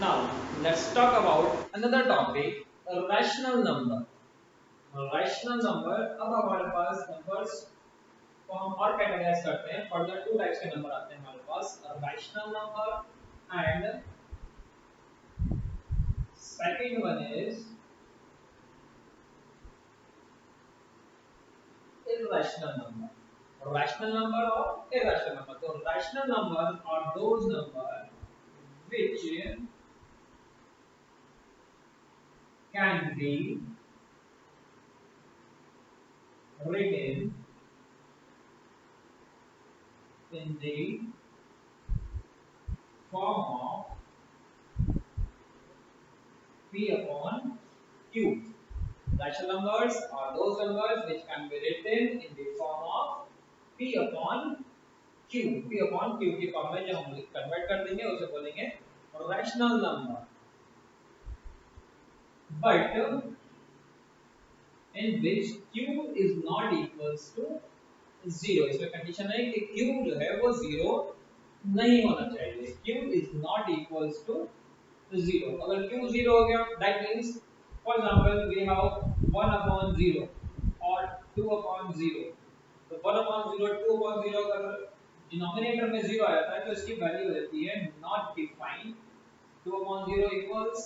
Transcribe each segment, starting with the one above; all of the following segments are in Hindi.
Now, let's talk about another topic, a rational number. Rational number, अब हमारे पास numbers को हम और कैटेगराइज करते हैं. फर्दर टू टाइप्स के नंबर आते हैं हमारे पास, rational number and second one is irrational number. Rational number or irrational number. So rational numbers are those numbers which can be written in the form of P upon Q. Rational numbers are those numbers which can be written in the form of P upon Q. P upon Q की फॉर्म में जो हम कन्वर्ट कर देंगे उसे बोलेंगे rational number. But in which Q is not equals to 0. इसमें कंडीशन है कि Q जो है वो 0 नहीं होना चाहिए. Q is not equals to 0. अगर Q 0 हो गया, that means for example we have 1 upon 0 or 2 upon 0. तो 1 upon 0, 2 upon 0 अगर डिनोमिनेटर में 0 आया था तो इसकी वैल्यू हो जाती है not defined. 2 upon 0 equals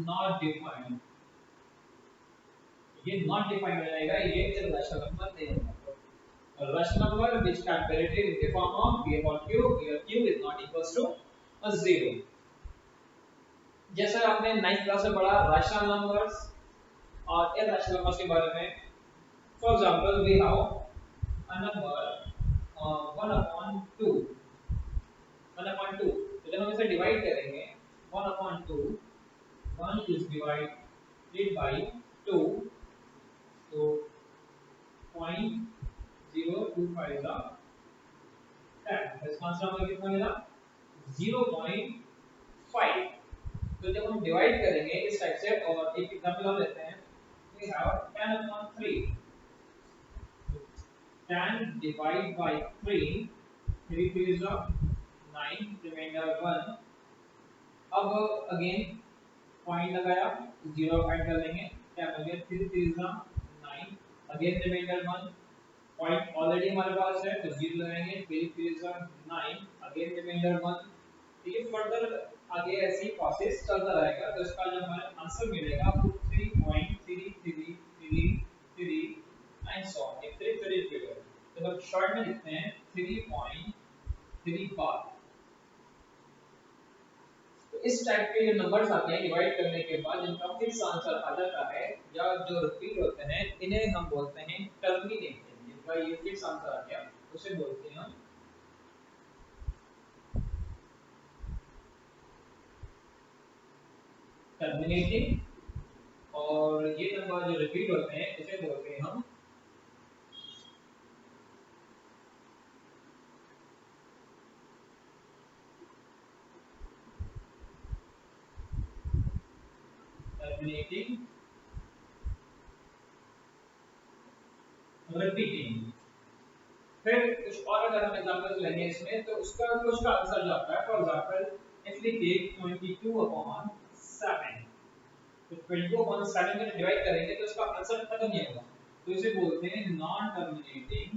not defined. ये not defined हो जाएगा, ये irrational number नहीं होगा. Rational number which can be written in the form of P upon Q, where Q is not equals to 0. जैसे आपने 9th क्लास में पढ़ा rational numbers और irrational numbers के बारे में. For example, we have a number 1 upon 2. 1 upon 2. तो जब हम इसे डिवाइड करेंगे 1 upon 2, 1 is divided by 2. So 0.025 is 10. इसका आंसर हमें कितना मिला 0.5. तो जब हम डिवाइड करेंगे इस टाइप से और एक एग्जांपल हम लेते हैं, we have 10 upon 3. 10 divided by 3, 3 is 9, remainder 1. अब अगेन पॉइंट लगाया 0 ऐड कर लेंगे, क्या हो गया 3 is 9, again remainder 1. Point already हमारे पास है तो 0 लगाएंगे, 3 is 9, अगेन रिमाइंडर 1. तो ये फर्दर आगे ऐसी प्रोसेस चलता रहेगा. तो इसका जो हमारा आंसर मिलेगा वो 3.3333 एंड सो ऑन. ये 3 फिगर. तो अब शॉर्ट में लिखते हैं 3.35. तो इस टाइप के जो नंबर्स आते हैं डिवाइड करने के बाद जिनका फिक्स आंसर आ जाता है या जो रिपीट होते हैं, इन्हें हम बोलते हैं टर्मिनेटिंग. जिनका ये फिक्स आंसर आ गया उसे बोलते हैं हम टर्मिनेटिंग. और ये नंबर जो रिपीट होते हैं इसे बोलते हैं हम टर्मिनेटिंग रिपीटिंग. फिर कुछ और अगर हम एग्जांपल्स लेंगे इसमें तो उसका कुछ का आंसर जो आता है, for example if we take 22 upon 7. तो 22 upon 7 में डिवाइड करेंगे तो इसका आंसर खत्म नहीं होगा. तो इसे बोलते हैं non terminating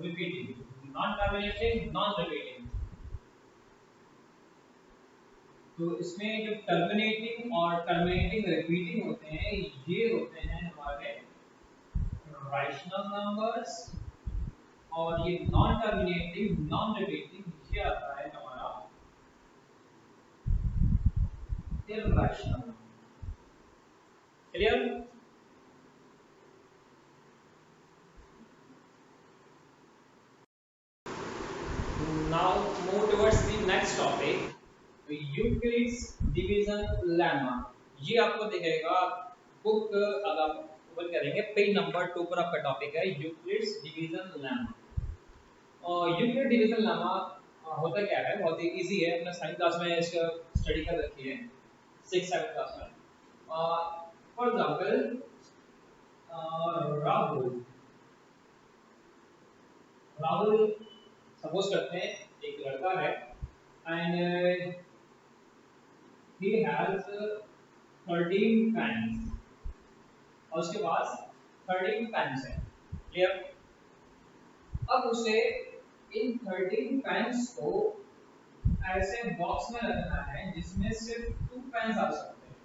repeating. non terminating non repeating. तो इसमें जो टर्मिनेटिंग और टर्मिनेटिंग रिपीटिंग होते हैं ये होते हैं हमारे rational numbers. और ये नॉन टर्मिनेटिंग नॉन रिपीटिंग ये आता है हमारा irrational. Clear? Now move towards the next topic, Euclid's division lemma. ये आपको दिखेगा बुक अगर आप ओपन करेंगे पेज नंबर 2 पर आपका टॉपिक है यूक्लिड्स डिवीजन लेमा. और यूक्लिड डिवीजन लेमा होता क्या है, बहुत ही इजी है. अपने साइंस क्लास में इसका स्टडी कर रखी है 6 7 क्लास में. For example Rahul Rahul suppose करते हैं एक लड़का है एंड ही हैज 13 पेन्स और उसके पास 13 पेन्स है। क्लियर? अब उसे इन 13 पेन्स को ऐसे बॉक्स में रखना है जिसमें सिर्फ 2 पेन्स आ सकते हैं।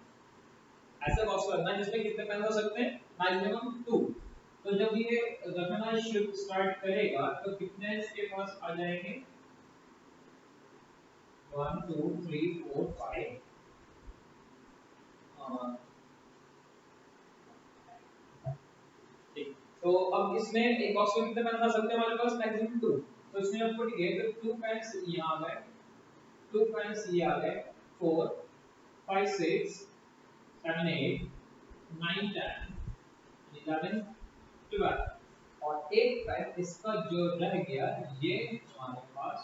ऐसे बॉक्स में रखना है जिसमें कितने पेन्स आ सकते हैं? मैक्सिमम 2। तो जब ये रखना शिफ्ट स्टार्ट करेगा तो कितने इसके पास आ जाएंगे? 1 2 3 4 5 ठीक। तो अब इसमें एक बॉक्स में कितने पेन आ सकते हैं हमारे पास? मैक्सिमम 2। तो इसमें अब पुट किए तो 2 पेन्स यहाँ आ गए, 2 पेन्स ये आ गए, 4 5 6 7 8 9 10 11 12 और एक पेन इसका जो रह गया ये हमारे पास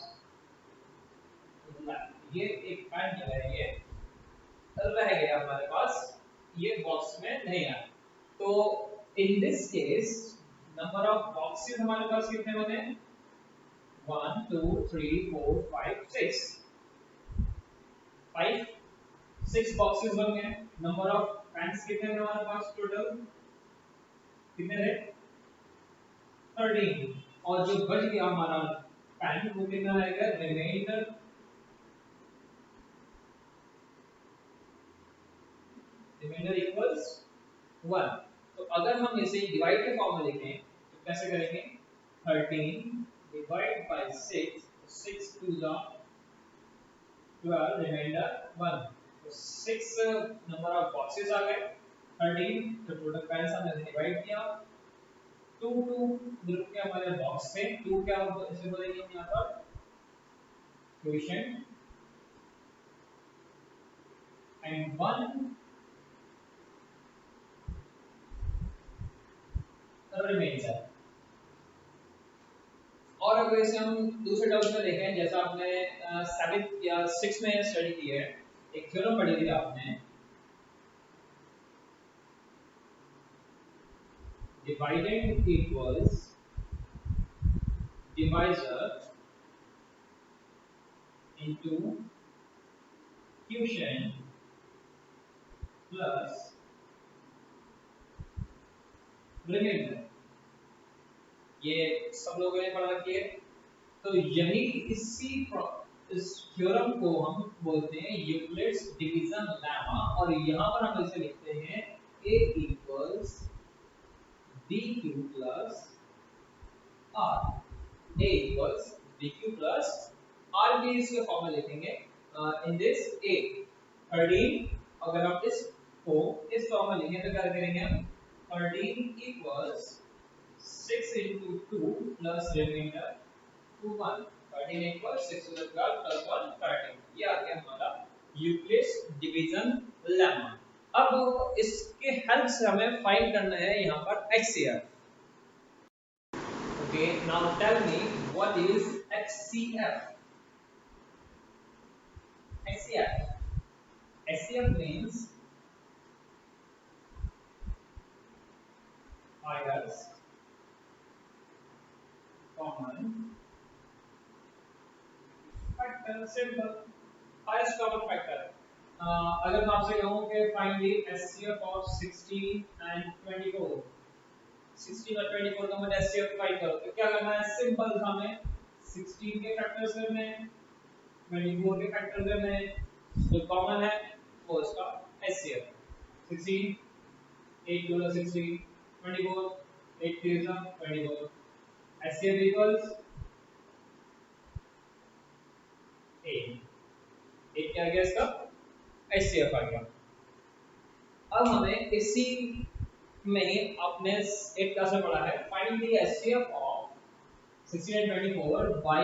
ये एक पेन जो है ये रह गया हमारे पास, ये बॉक्स में नहीं आया। तो in this case number of boxes हमारे पास कितने बने? 1 2 3 4 5 6 5 6 बॉक्सेस बन गए। नंबर ऑफ पेन्स कितने थे हमारे पास टोटल? कितने थे? 13। और जो बच गया हमारा पेन वो कितना आएगा? Remainder equals 1। तो अगर हम इसे डिवाइड के फॉर्म में लिखें तो कैसे करेंगे? 13 डिवाइड बाय 6, 6 2 जा 12 रिमाइंडर 1। तो 6 नंबर ऑफ बॉक्सेस आ गए, 13 तो टोटल पेन्स हमने डिवाइड किया, 2 2 ग्रुप के हमारे बॉक्स थे, 2 क्या इसे बोलेंगे हम यहाँ पर? Quotient and 1 remainder. और अगर इसे हम दूसरे टर्म्स में देखें, जैसा आपने 7th या 6th में स्टडी की है, एक थ्योरम पढ़ी थी आपने, dividend equals divisor into quotient plus remainder. ये सब लोगों ने पढ़ा रखी है। तो यही इस थ्योरम को हम बोलते हैं यूक्लिड्स डिवीजन लेमा, और यहाँ पर हम इसे लिखते हैं a equals dq plus r। a equals dq plus r भी इसके फॉर्म में लिखेंगे। इन दिस a 13, अगर हम इसको इस फॉर्म में लिखें तो क्या करेंगे हम? 13 equals 6 into 2 plus remainder 2 1। 13 equals 6 to the 12 plus 1 13। ये आ गया हमारा यूक्लिड्स डिवीजन लेमा। अब इसके हेल्प से हमें फाइंड करना है यहाँ पर HCF। Okay, now tell me what is HCF? HCF. HCF means highest common factor, simple, highest common factor। अगर मैं आपसे कहूँ कि find the HCF of 16 and 24, 16 और 24 का मुझे HCF फाइंड करो, तो क्या करना है? सिंपल, हमें 16 के फैक्टर्स करने हैं, 24 के फैक्टर्स करने हैं, जो कॉमन है वो इसका HCF। 16 8 2 16, 24 8 3 24, HCF equals 8। 8 क्या आ गया इसका? HCF आ गया। अब हमें इसी में ही आपने 8 क्लास में पढ़ा है, find the HCF of 16 and 24 by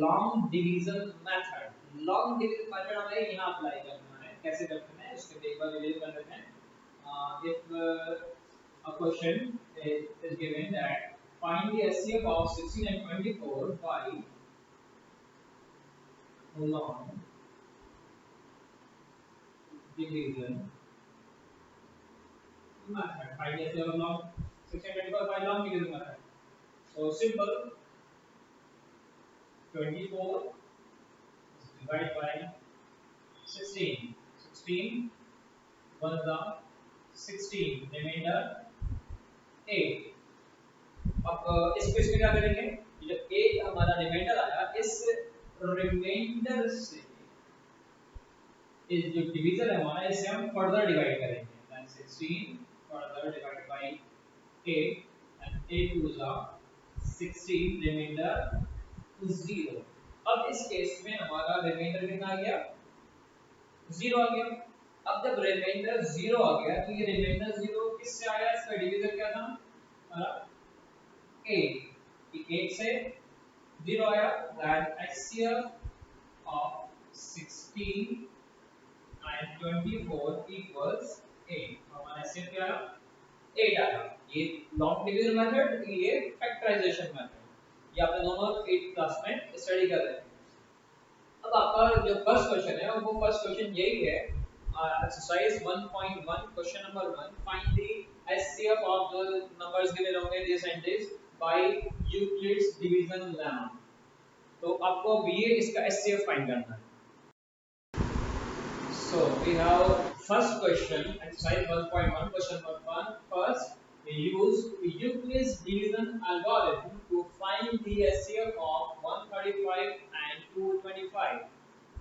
long division method। long division method हमें यहाँ अप्लाई करना है। कैसे करते हैं इसके एक बार रिवीजन कर लेते हैं। If a question is given that find the HCF of 16 and 24 by long division method. Find the SCF of long 625 by long division method. So simple. 24 divided by 16. 16 1 the 16 remainder 8. अब इसको इसमें क्या करेंगे, ये जो 8 हमारा रिमाइंडर आया, इस रिमाइंडर से इस जो डिवीजन है हमारा, इसे हम फर्दर डिवाइड करेंगे. Then 16 further divided by 8 and 8 2s are 16 remainder 0. अब इस केस में हमारा रिमाइंडर कितना आ गया, 0 आ गया. अब जब रिमाइंडर 0 आ गया तो ये रिमाइंडर 0 किससे आया, इसका डिवीजर क्या था हमारा 8. 8 से 0 आया. That HCF of 16 and 24 equals 8. हमारा HCF क्या आया, 8 आया. ये लॉन्ग डिवीजन मेथड, ये फैक्टराइजेशन मेथड, ये आपने दोनों 8th क्लास में स्टडी कर रहे हैं. अब आपका जो फर्स्ट क्वेश्चन है वो फर्स्ट क्वेश्चन यही है, exercise 1.1 question number 1. Find the HCF of the numbers given होंगे this and this by Euclid's division lemma. तो आपको भी इसका HCF फाइंड करना है. So we have first question, exercise 1.1 question number 1. First, we use Euclid's division algorithm to find the HCF of 135 and 225.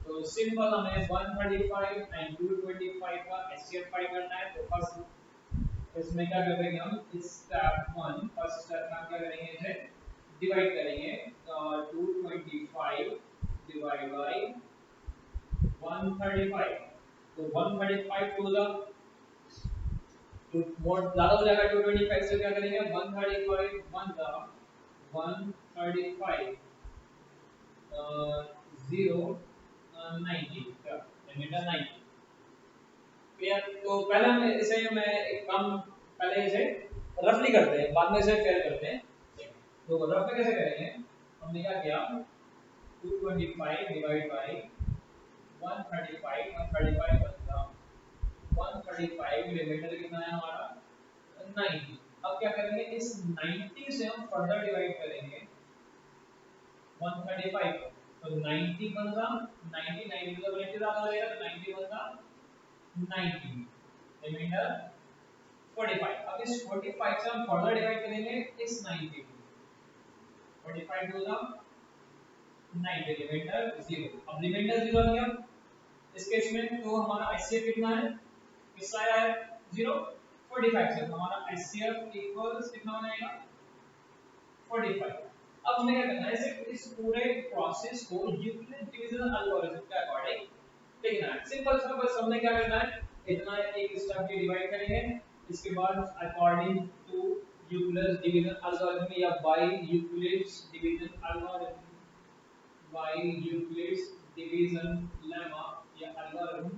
तो सिंपल हमें 135 and 225 का HCF फाइंड करना है. तो फर्स्ट इसमें क्या करेंगे हम, इस स्टेप 1 फर्स्ट स्टेप में क्या करेंगे, इसे डिवाइड करेंगे. 225 डिवाइड बाय 135. तो 135 टू द तो मोड ज्यादा हो जाएगा. 225 से क्या करेंगे, 135 1 द 135 0 90 क्या रिमाइंडर 90. क्लियर. तो पहले हम इसे मैं एक काम पहले इसे रफली करते हैं, बाद में इसे फेयर करते हैं. तो रफ में कैसे करेंगे, हमने क्या किया, 225 डिवाइड बाय 135 135 135 रिमाइंडर कितना है हमारा 90. अब क्या करेंगे, इस 90 से हम फर्दर डिवाइड करेंगे 135 को. तो 90 बन 90 90 मतलब 90 ज्यादा हो जाएगा, तो 90 बन 90 रिमाइंडर 45. अब इस 45 से हम फर्दर डिवाइड करेंगे इस 90 को. 45 टू द 90 रिमाइंडर 0. अब रिमाइंडर 0 आ गया इस केस में. तो हमारा HCF कितना है, किसका आया है 0 45 से. तो हमारा HCF इक्वल्स कितना हो जाएगा 45. अब हमें क्या करना है, इस पूरे प्रोसेस को यूक्लिड डिवीजन एल्गोरिथम के अकॉर्डिंग लिखना है. सिंपल सा बस हमने क्या करना है, इतना एक स्टेप के डिवाइड करेंगे, इसके बाद according to Euclid division algorithm या by Euclid's division algorithm, by Euclid's division lemma या algorithm,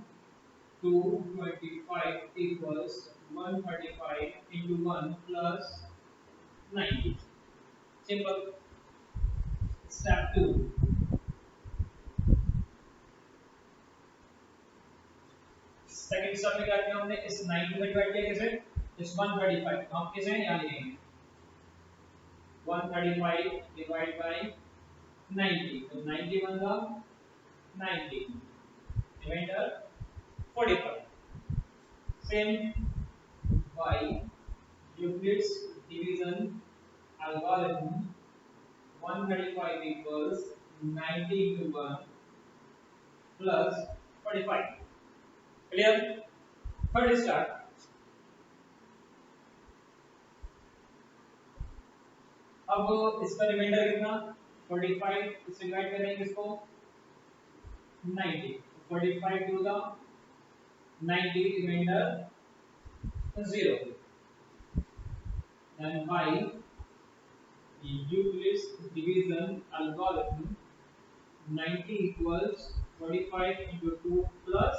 225 equals 135 into 1 plus 90. Simple. Step 2. Second step में क्या किया हमने, इस 90 में डिवाइड किया कैसे, इस 135 हम कैसे यहाँ लिखेंगे 135 डिवाइड बाय 90. तो 90 बन 90 reminder 45. Same by Euclid's division algorithm, 135 equals 90 into 1 plus 45. Clear? Third start. अब इसका रिमाइंडर कितना 45, इससे डिवाइड करेंगे इसको 90. 45 to the 90 remainder 0. Then by Euclid's division algorithm, 90 equals 45 into 2 plus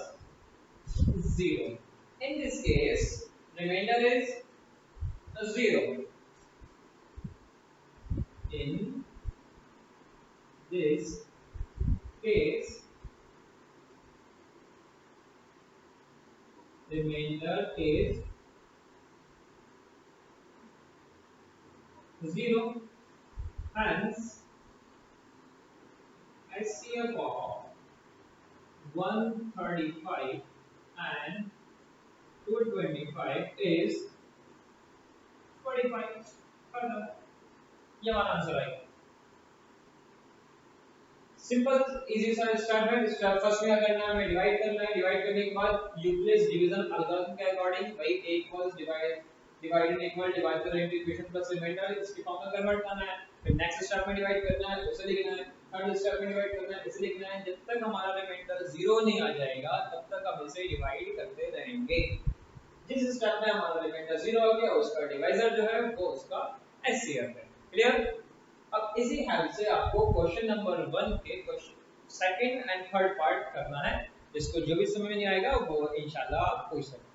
0. In this case, remainder is 0. In this case, remainder is 0. Hence HCF of 135 and 225 is 45. ये हमारा आंसर आएगा। सिंपल इजी सा स्टेप है। स्टेप फर्स्ट में क्या करना है, हमें डिवाइड करना है। डिवाइड करने के बाद यूक्लिड्स डिवीजन एल्गोरिथम के अकॉर्डिंग भाई a equals divide equal divide कर इनटू इक्वेशन प्लस रिमाइंडर इसके फॉर्म में कन्वर्ट करना है। फिर नेक्स्ट स्टेप में डिवाइड करना है, उसे लिखना है। थर्ड स्टेप में डिवाइड करना है, इसे लिखना है। जब तक हमारा रिमाइंडर 0 नहीं आ जाएगा तब तक हम इसे डिवाइड करते रहेंगे। जिस स्टेप में हमारा रिमाइंडर 0 आ गया उसका डिवाइजर जो है वो उसका एचसीएफ है। क्लियर? अब इसी हेल्प से आपको क्वेश्चन नंबर 1 के question second and third part करना है, जिसको जो भी समझ में नहीं आएगा वो इंशाल्लाह आप पूछ सकते हैं।